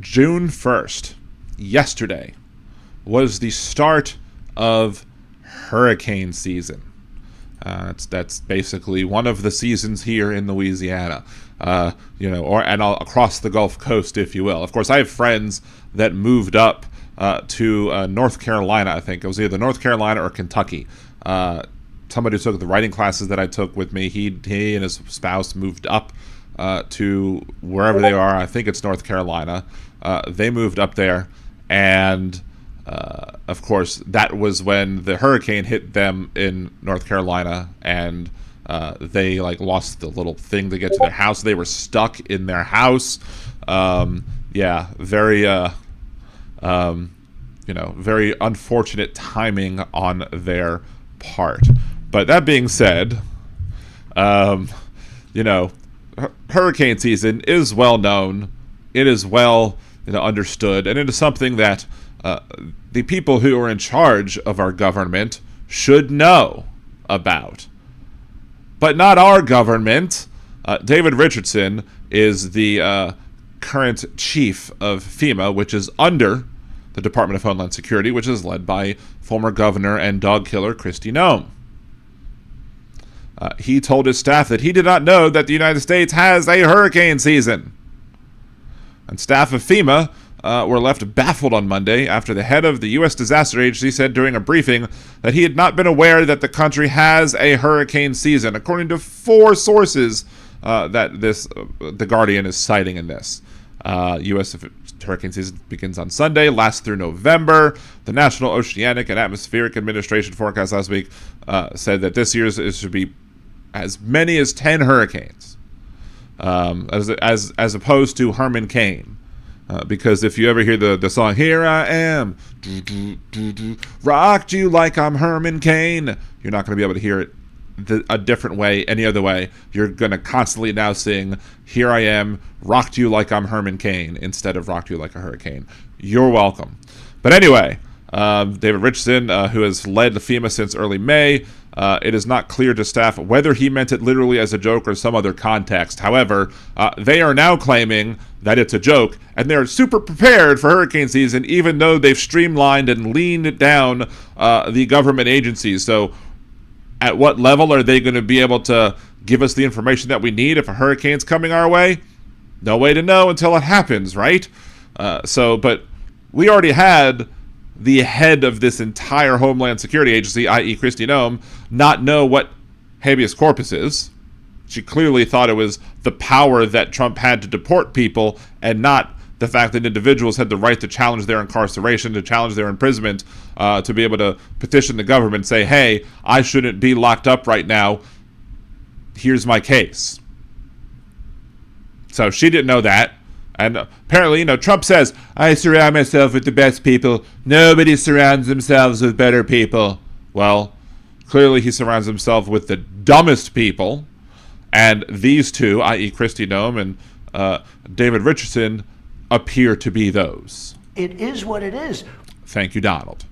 June 1st, yesterday, was the start of hurricane season. That's basically one of the seasons here in Louisiana, across the Gulf Coast, if you will. Of course, I have friends that moved up to North Carolina. I think it was either North Carolina or Kentucky. Somebody who took the writing classes that I took with me, he and his spouse moved up to wherever they are. I think it's North Carolina. They moved up there, and of course, that was when the hurricane hit them in North Carolina, and they lost the little thing to get to their house. They were stuck in their house. Very very unfortunate timing on their part. But that being said, hurricane season is well known. It is well understood, and it is something that the people who are in charge of our government should know about. But not our government. David Richardson is the current chief of FEMA, which is under the Department of Homeland Security, which is led by former governor and dog killer Kristi Noem. He told his staff that he did not know that the United States has a hurricane season. And staff of FEMA were left baffled on Monday after the head of the U.S. Disaster Agency said during a briefing that he had not been aware that the country has a hurricane season, according to 4 sources that The Guardian is citing in this. U.S. hurricane season begins on Sunday, lasts through November. The National Oceanic and Atmospheric Administration forecast last week said that this year's should be as many as 10 hurricanes, as opposed to Herman Cain. Because if you ever hear the song, "Here I Am, rocked you like I'm Herman Cain," you're not going to be able to hear it a different way, any other way. You're going to constantly now sing, "Here I Am, rocked you like I'm Herman Cain," instead of "rocked you like a hurricane." You're welcome. But anyway, David Richardson, who has led the FEMA since early May, it is not clear to staff whether he meant it literally as a joke or some other context. However, they are now claiming that it's a joke, and they're super prepared for hurricane season, even though they've streamlined and leaned down the government agencies. So at what level are they going to be able to give us the information that we need if a hurricane's coming our way? No way to know until it happens, right? But we already had the head of this entire Homeland Security Agency, i.e. Kristi Noem, not know what habeas corpus is. She clearly thought it was the power that Trump had to deport people, and not the fact that individuals had the right to challenge their incarceration, to challenge their imprisonment, to be able to petition the government, say, "Hey, I shouldn't be locked up right now. Here's my case." So she didn't know that. And apparently, Trump says, "I surround myself with the best people. Nobody surrounds themselves with better people." Well, clearly he surrounds himself with the dumbest people. And these two, i.e. Kristi Noem and David Richardson, appear to be those. It is what it is. Thank you, Donald.